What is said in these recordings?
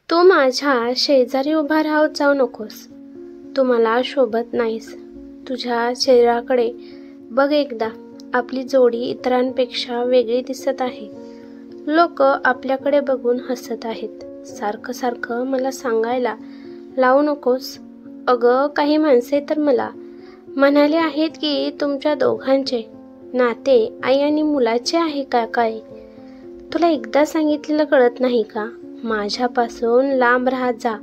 तू माझ्या शेजारी उभा राहत जाऊ नकोस. तू मला शोभत नाहीस. तुझ्या चेहऱ्याकडे बघ एकदा. आपली जोडी इतरांपेक्षा वेगळी दिसत आहे. लोक आपल्याकडे बघून हसत आहेत. सारखं सारखं मला सांगायला लावू नकोस. अगं, काही माणसे तर मला म्हणाले आहेत की तुमच्या दोघांचे नाते आई आणि मुलाचे आहे का काय? तुला एकदा सांगितलेलं कळत नाही का? माझ्यापासून लांब राहत जा.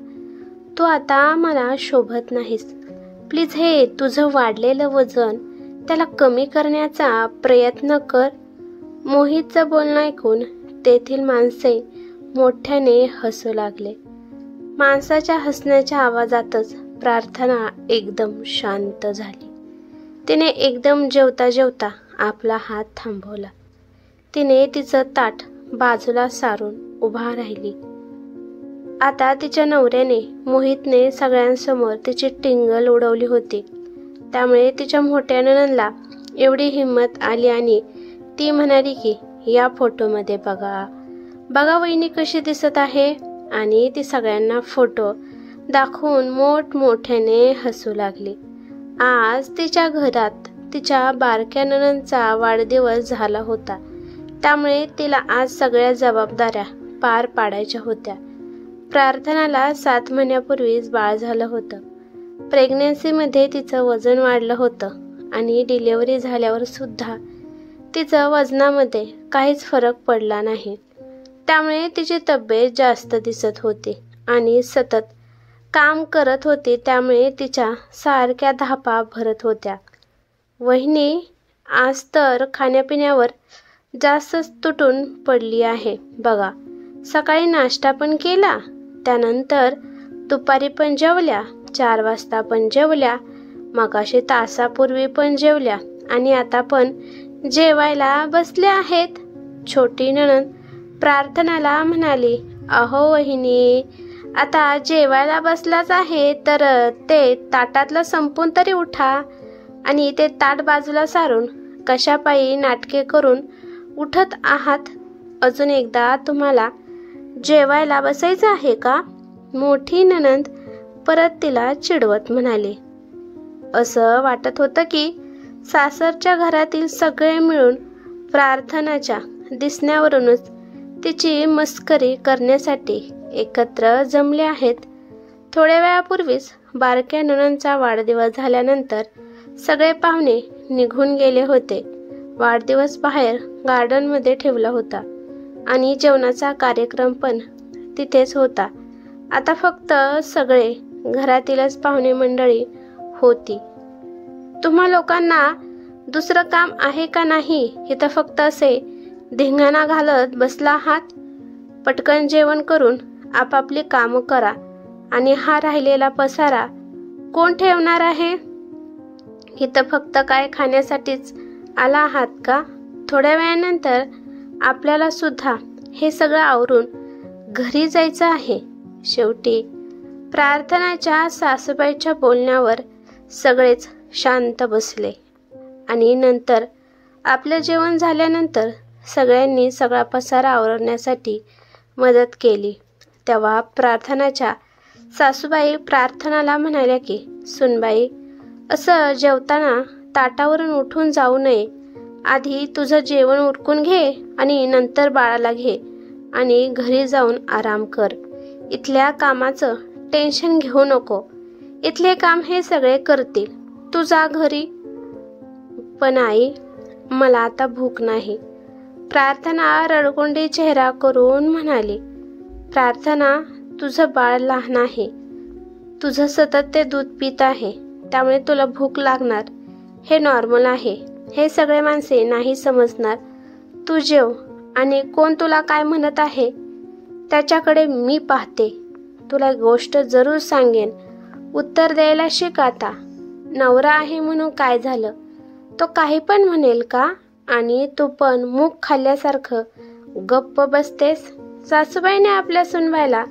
तू आता मला शोभत नाहीस. प्लीज हे तुझं वाढलेलं वजन त्याला कमी करण्याचा प्रयत्न कर. मोहितचं बोलणं ऐकून तेथील माणसे मोठ्याने हसू लागले. माणसाच्या हसण्याच्या आवाजातच प्रार्थना एकदम शांत झाली. तिने एकदम जेवता जेवता आपला हात थांबवला. तिने तिचं ताट बाजूला सारून उभा राहिली. आता तिच्या नवऱ्याने मोहितने सगळ्यांसमोर तिची टिंगल उडवली होती. त्यामुळे तिच्या मोठ्या नणंदला एवढी हिंमत आली आणि ती म्हणाली की या फोटोमध्ये बघा बघा वहिनी कशी दिसत आहे. आणि ती सगळ्यांना फोटो दाखवून मोठमोठ्याने हसू लागली. आज तिच्या घरात तिच्या बारक्या नणंदचा वाढदिवस झाला होता. त्यामुळे तिला आज सगळ्या जबाबदाऱ्या पार पाडायच्या होत्या. प्रार्थनाला 7 महिन्यापूर्वीच बाळ झालं होतं. प्रेग्नन्सीमध्ये तिचं वजन वाढलं होतं आणि डिलिव्हरी झाल्यावर सुद्धा तिचं वजनामध्ये काहीच फरक पडला नाही. त्यामुळे तिची तब्येत जास्त दिसत होती आणि सतत काम करत होती. त्यामुळे तिच्या सारख्या धापा भरत होत्या. वहिनी, आज तर खाण्यापिण्यावर जास्तच तुटून पडली आहे बघा. सकाळी नाश्ता पण केला, त्यानंतर दुपारी पण जेवल्या, 4 वाजता पण जेवल्या, मगाशी तासापूर्वी पण जेवल्या आणि आता पण जेवायला बसले आहेत. छोटी नणंद प्रार्थनाला म्हणाली, अहो वहिनी, आता जेवायला बसलाच आहे तर ते ताटातलं संपून तरी उठा. आणि ते ताट बाजूला सारून कशापायी नाटके करून उठत आहात? अजून एकदा तुम्हाला जेवायला बसायचं आहे का? मोठी नणंद परत तिला चिडवत म्हणाली. असं वाटत होतं की सासरच्या घरातील सगळे मिळून प्रार्थनाच्या दिसण्यावरूनच तिची मस्करी करण्यासाठी एकत्र जमले आहेत. थोड्या वेळापूर्वीच बारक्या नणंदचा वाढदिवस झाल्यानंतर सगळे पाहुणे निघून गेले होते. वाढदिवस बाहेर गार्डनमध्ये ठेवला होता आणि जेवणाचा कार्यक्रम पण तिथेच होता. आता फक्त सगळे घरातीलच पाहुणे मंडळी होती. तुम्हा लोकांना दुसरं काम आहे का नाही? इथं फक्त असे धिंगाणा घालत बसला आहात. पटकन जेवण करून आपापली कामं करा. आणि हा राहिलेला पसारा कोण ठेवणार आहे? इथं फक्त काय खाण्यासाठीच आला आहात का? थोड्या वेळानंतर आपल्याला सुद्धा हे सगळं आवरून घरी जायचं आहे. शेवटी प्रार्थनाच्या सासूबाईच्या बोलण्यावर सगळेच शांत बसले आणि नंतर आपलं जेवण झाल्यानंतर सगळ्यांनी सगळा पसारा आवरण्यासाठी मदत केली. तेव्हा प्रार्थनाच्या सासूबाई प्रार्थनाला म्हणाल्या की, सुनबाई, असं जेवताना ताटावरून उठून जाऊ नये. आधी तुझं जेवण उरकून घे आणि नंतर बाळाला घे आणि घरी जाऊन आराम कर. इथल्या कामाचं टेन्शन घेऊ नको. इथले काम हे सगळे करतील. तू जा घरी. पण आई, मला आता भूक नाही. प्रार्थना रडकुंडी चेहरा करून म्हणाली. प्रार्थना, तुझं बाळ लहान आहे. तुझं सतत ते दूध पित आहे. त्यामुळे तुला भूक लागणार हे नॉर्मल आहे. हे सगळे माणसे नाही समजणार. तू जेव आणि कोण तुला काय म्हणत आहे त्याच्याकडे मी पाहते. तुला एक गोष्ट जरूर सांगेन. उत्तर द्यायला शिक आता. नवरा आहे म्हणून काय झालं? तो काही पण म्हणेल का? आणि तू पण मूग खाल्ल्यासारखं गप्प बसतेस. सासूबाईने आपल्या सुनबाईला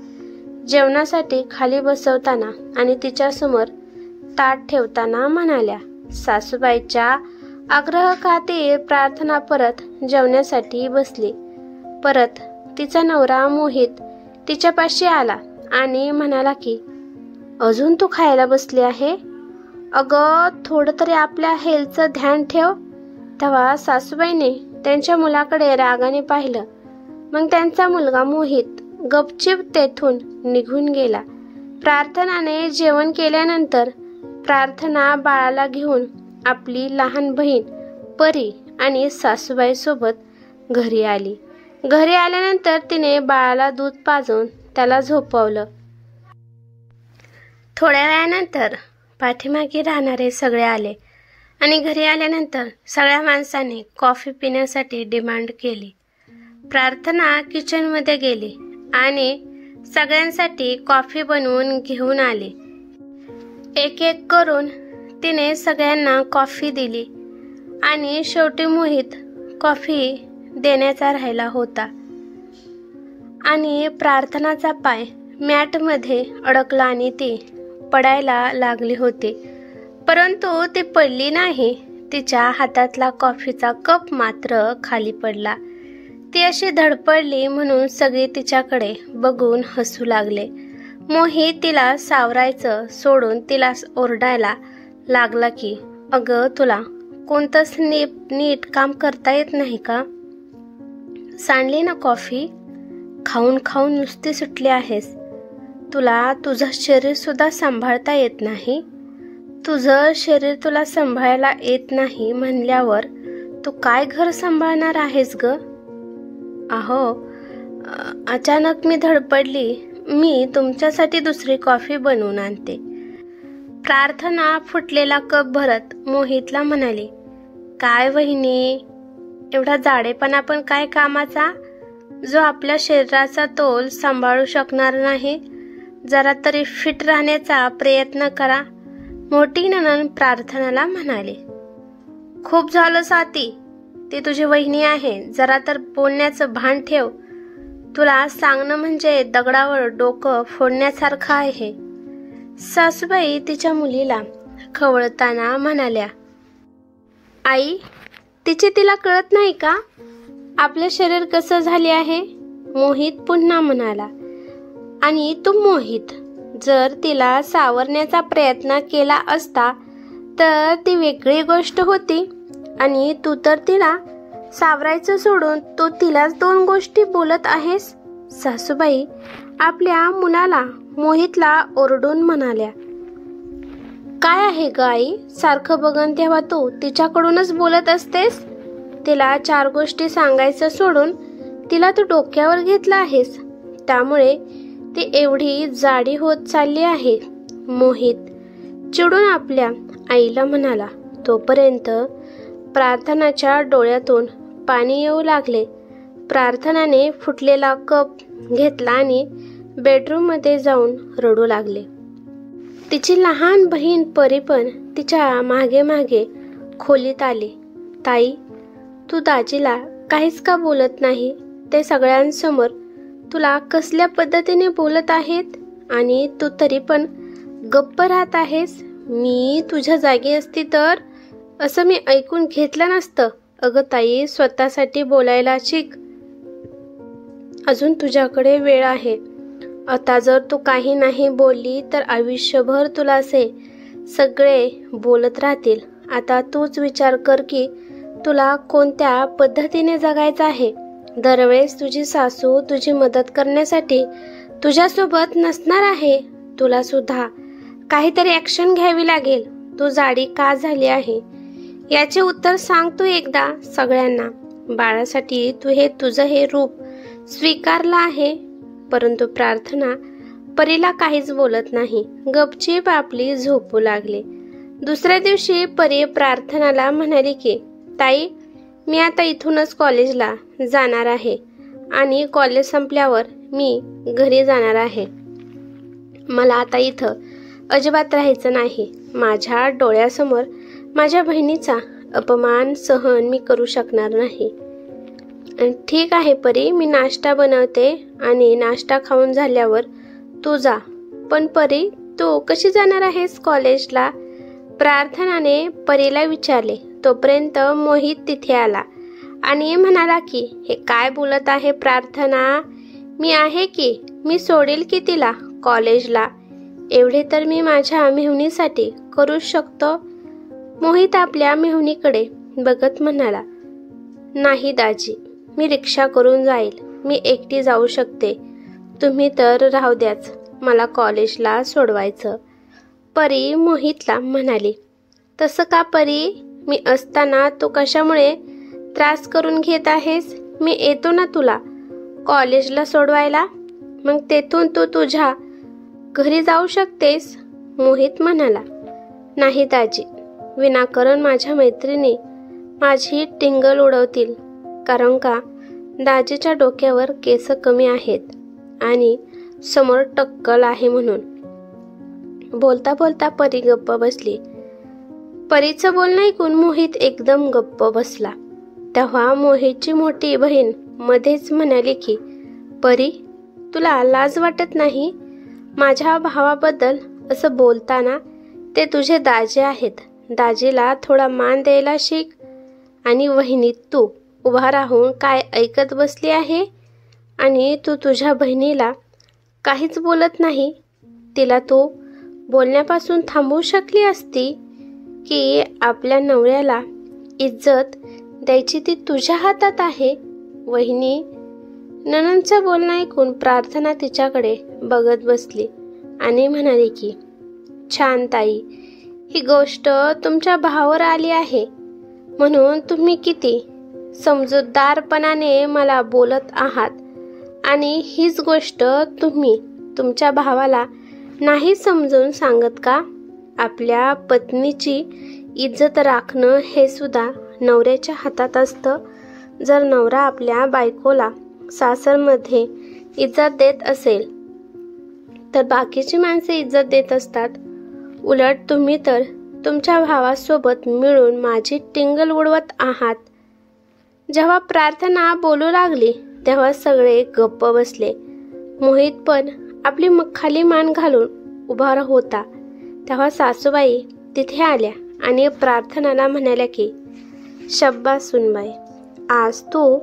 जेवणासाठी खाली बसवताना आणि तिच्यासमोर ताट ठेवताना म्हणाल्या. सासूबाईच्या आग्रह खातीर प्रार्थना परत जेवण्यासाठी बसली. परत तिचा नवरा मोहित तिच्यापाशी आला आणि म्हणाला की अजून तू खायला बसली आहे? अगं थोडं तरी आपल्या हेल्थचं ध्यान ठेव. तेव्हा सासूबाईने त्यांच्या मुलाकडे रागाने पाहिलं. मग त्यांचा मुलगा मोहित गपचिप तेथून निघून गेला. प्रार्थनाने जेवण केल्यानंतर प्रार्थना बाळाला घेऊन आपली लहान बहीण परी आणि सासूबाईसोबत घरी आली. घरी आल्यानंतर तिने बाळाला दूध पाजून त्याला झोपवलं. थोड्या वेळानंतर पाठीमागे राहणारे सगळे आले आणि घरी आल्यानंतर सगळ्या माणसांनी कॉफी पिण्यासाठी डिमांड केली. प्रार्थना किचनमध्ये गेली आणि सगळ्यांसाठी कॉफी बनवून घेऊन आली. एक एक करून तिने सगळ्यांना कॉफी दिली आणि शेवटी मोहित कॉफी देण्याचा राहिला होता आणि प्रार्थनाचा पाय मॅटमध्ये अडकला आणि ती पडायला लागली होती. परंतु ती पडली नाही. तिच्या हातातला कॉफीचा कप मात्र खाली पडला. ती अशी धडपडली म्हणून सगळे तिच्याकडे बघून हसू लागले. मोहित तिला सावरायचं सोडून तिला ओरडायला लागला की अगं तुला कोणतंच नीट काम करता येत नाही का? सांडली ना कॉफी? खाऊन खाऊन नुसती सुटली आहेस. तुला तुझं शरीर सुद्धा सांभाळता येत नाही. तुझं शरीर तुला सांभाळायला येत नाही म्हणल्यावर तू काय घर सांभाळणार आहेस ग? अहो अचानक मी धडपडली. मी तुमच्यासाठी दुसरी कॉफी बनवून आणते. प्रार्थना फुटलेला कप भरत मोहितला म्हणाली, काय वहिनी, एवढा जाडेपणा पण काय कामाचा, जो आपल्या शरीराचा तोल सांभाळू शकणार नाही? जरा तरी फिट राहण्याचा प्रयत्न करा. मोठी नणंद प्रार्थनाला म्हणाली. खूप झालं साती, ती तुझी वहिनी आहे. जरा तर बोलण्याचं भान ठेव. तुला सांगणं म्हणजे दगडावर डोकं फोडण्यासारखं आहे. सासूबाई तिच्या मुलीला खवळताना म्हणाल्या, आई, तिला कळत नाही का आपलं शरीर कसं झाले आहे? मोहित पुन्हा म्हणाला. आणि तू मोहित, जर तिला सावरण्याचा प्रयत्न केला असता तर ती वेगळी गोष्ट होती. आणि तू तर तिला सावरायचं सोडून तू तिलाच दोन गोष्टी बोलत आहेस. सासूबाई आपल्या मुलाला मोहितला ओरडून म्हणाल्या, काय आहे ग आई, सारखं बघन तेव्हा तू तिच्याकडूनच बोलत असतेस. तिला चार गोष्टी सांगायचं सोडून तिला तू डोक्यावर घेतला आहेस. त्यामुळे ती एवढी जाडी होत चालली आहे. मोहित चिडून आपल्या आईला म्हणाला. तोपर्यंत प्रार्थनाच्या डोळ्यातून पाणी येऊ लागले. प्रार्थनाने फुटलेला कप घेतला आणि बेडरूममध्ये जाऊन रडू लागले. तिची लहान बहीण परी पण तिच्या मागे मागे खोलीत आली. ताई, तू दाजीला काहीच का बोलत नाही? ते सगळ्यांसमोर तुला कसल्या पद्धतीने बोलत आहेत आणि तू तरी पण गप्प राहत आहेस. मी तुझ्या जागी असती तर असं मी ऐकून घेतलं नसतं. अगं ताई, स्वतःसाठी बोलायला शिक. अजून तुझ्याकडे वेळ आहे. आता जर तू काही नाही बोलली तर आयुष्यभर तुला असे सगळे बोलत राहतील. आता तूच विचार कर की तुला कोणत्या पद्धतीने जगायचं आहे. दरवेळेस तुझी सासू तुझी मदत करण्यासाठी तुझ्यासोबत नसणार आहे. तुला सुद्धा काहीतरी ॲक्शन घ्यावी लागेल. तू जाडी का झाली आहे याचे उत्तर सांग तू एकदा सगळ्यांना. बाळासाठी तू तुझं हे रूप स्वीकारलं आहे. परंतु प्रार्थना परीला काहीच बोलत नाही. गपचीप आपली झोपू लागली. दुसऱ्या दिवशी परी प्रार्थनाला म्हणाली की ताई, मी आता इथूनच कॉलेजला जाणार आहे आणि कॉलेज संपल्यावर मी घरी जाणार आहे. मला आता इथं अजिबात राहायचं नाही. माझ्या डोळ्यासमोर माझ्या बहिणीचा अपमान सहन मी करू शकणार नाही. ठीक आहे परी, मी नाश्ता बनवते आणि नाश्ता खाऊन झाल्यावर तू जा. पण परी, तू कशी जाणार आहेस कॉलेजला? प्रार्थनाने परीला विचारले. तोपर्यंत मोहित तिथे आला आणि म्हणाला की हे काय बोलत आहे प्रार्थना? मी आहे की, मी सोडेल की तिला कॉलेजला. एवढे तर मी माझ्या मेहुणीसाठी करूच शकतो. मोहित आपल्या मेहुणीकडे बघत म्हणाला, नाही दाजी, मी रिक्षा करून जाईल. मी एकटी जाऊ शकते. तुम्ही तर राहू द्याच, मला कॉलेजला सोडवायचं. परी मोहितला म्हणाली, तसं का परी? मी असताना तू कशामुळे त्रास करून घेत आहेस? मी येतो ना तुला कॉलेजला सोडवायला. मग तेथून तू तुझ्या घरी जाऊ शकतेस. मोहित म्हणाला, नाही दाजी, विनाकारण माझ्या मैत्रिणी माझी टिंगल उडवतील. कारण का दाजीच्या डोक्यावर केस कमी आहेत आणि समोर टक्कल आहे म्हणून. बोलता बोलता परी गप्प बसली. परीचं बोलणं ऐकून मोहित एकदम गप्प बसला. तेव्हा मोहितची मोठी बहीण मध्येच म्हणाली की, परी, तुला लाज वाटत नाही? माझ्या भावाबद्दल असं बोलताना. ते तुझे दाजी आहेत. दाजीला थोडा मान द्यायला शिक. आणि वहिनी तू उभा राहून काय ऐकत बसली आहे? आणि तू तुझ्या बहिणीला काहीच बोलत नाही. तिला तू बोलण्यापासून थांबवू शकली असती की आपल्या नवऱ्याला इज्जत द्यायची ती तुझ्या हातात आहे. वहिनी. नणंदचं बोलणं ऐकून प्रार्थना तिच्याकडे बघत बसली आणि म्हणाली की, छान ताई, ही गोष्ट तुमच्या भावावर आली आहे म्हणून तुम्ही किती समजूतदारपणाने मला बोलत आहात. आणि हीच गोष्ट तुम्ही तुमच्या भावाला नाही समजून सांगत का? आपल्या पत्नीची इज्जत राखणं हे सुद्धा नवऱ्याच्या हातात असतं. जर नवरा आपल्या बायकोला सासरमध्ये इज्जत देत असेल तर बाकीची माणसे इज्जत देत असतात. उलट तुम्ही तर तुमच्या भावासोबत मिळून माझी टिंगल उडवत आहात. जेव्हा प्रार्थना बोलू लागली तेव्हा सगळे गप्प बसले. मोहित पण आपली खाली मान घालून उभा होता. तेव्हा सासूबाई तिथे आल्या आणि प्रार्थनाला म्हणाल्या की, शब्बास सुनबाई, आज तू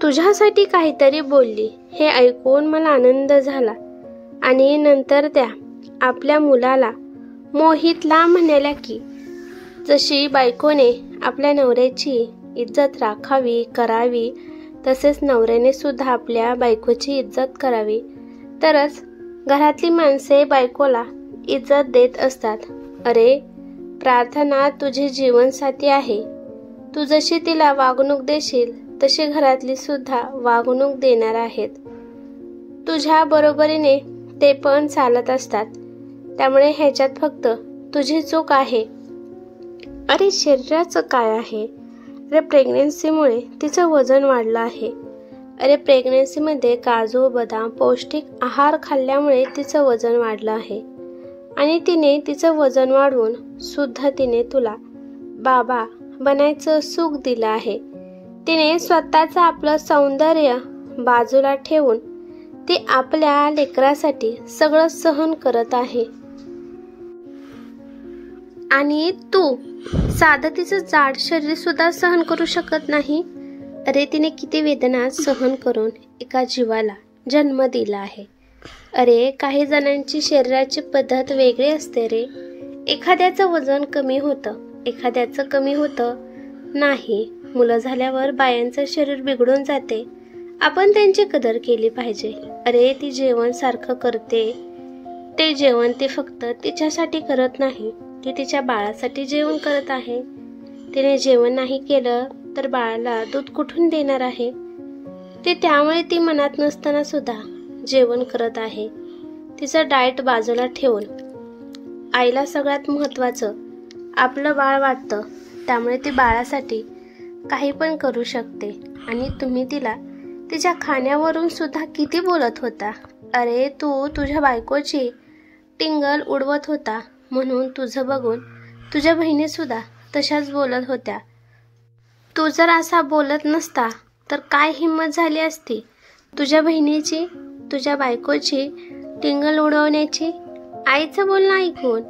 तुझ्यासाठी काहीतरी बोलली हे ऐकून मला आनंद झाला. आणि नंतर त्या आपल्या मुलाला मोहितला म्हणाल्या की, जशी बायकोने आपल्या नवऱ्याची इज्जत राखावी करावी तसेच नवऱ्याने सुद्धा आपल्या बायकोची इज्जत करावी. तरच घरातली माणसे बायकोला इज्जत देत असतात. अरे प्रार्थना तुझी जीवनसाथी आहे. तू जशी तिला वागणूक देशील तशी घरातली सुद्धा वागणूक देणार आहेत. तुझ्या बरोबरीने ते पण चालत असतात. त्यामुळे ह्याच्यात फक्त तुझी चूक आहे. अरे शरीराचं काय आहे? अरे प्रेग्नेन्सीमुळे तिचं वजन वाढलं आहे. अरे प्रेग्नेन्सीमध्ये काजू बदाम पौष्टिक आहार खाल्ल्यामुळे तिचं वजन वाढलं आहे. आणि तिने तिचं वजन वाढवून सुद्धा तिने तुला बाबा बनायचं सुख दिलं आहे. तिने स्वतःचं आपलं सौंदर्य बाजूला ठेवून ती आपल्या लेकरासाठी सगळं सहन करत आहे. आणि तू साधं तिचं जाड शरीर सुद्धा सहन करू शकत नाही. अरे तिने किती वेदना सहन करून एका जीवाला जन्म दिला आहे. अरे काही जणांची शरीराची पद्धत वेगळी असते रे. एखाद्याचं वजन कमी होतं, एखाद्याचं कमी होतं नाही. मुलं झाल्यावर बायांचं शरीर बिघडून जाते. आपण त्यांची कदर केली पाहिजे. अरे ती जेवण सारखं करते. ते जेवण ती फक्त तिच्यासाठी करत नाही, ती तिच्या बाळासाठी जेवण करत आहे. तिने जेवण नाही केलं तर बाळाला दूध कुठून देणार आहे? ते त्यामुळे ती मनात नसताना सुद्धा जेवण करत आहे. तिचं डाएट बाजूला ठेवून आईला सगळ्यात महत्त्वाचं आपलं बाळ वाटतं. त्यामुळे ती बाळासाठी काही पण करू शकते. आणि तुम्ही तिला तिच्या खाण्यावरून सुद्धा किती बोलत होता. अरे तू तुझ्या बायकोची टिंगल उडवत होता म्हणून तुझं बघून तुझ्या बहिणी सुद्धा तशाच बोलत होत्या. तू जर असा बोलत नसता तर काय हिंमत झाली असती तुझ्या बहिणीची, तुझ्या बायकोची टिंगल उडवण्याची? आईचं बोलणं ऐकून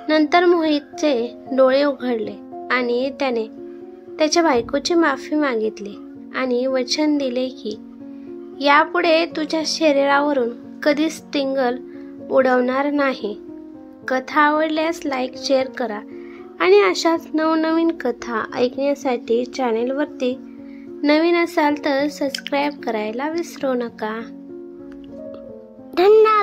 नंतर मोहितचे डोळे उघडले आणि त्याने त्याच्या बायकोची माफी मागितली आणि वचन दिले की यापुढे तुझ्या शरीरावरून कधीच टिंगल उडवणार नाही. कथा आवडल्यास लाईक, शेअर करा आणि अशाच नवनवीन कथा ऐकण्यासाठी चॅनेलवरती नवीन असाल तर सबस्क्राईब करायला विसरू नका. धन्यवाद.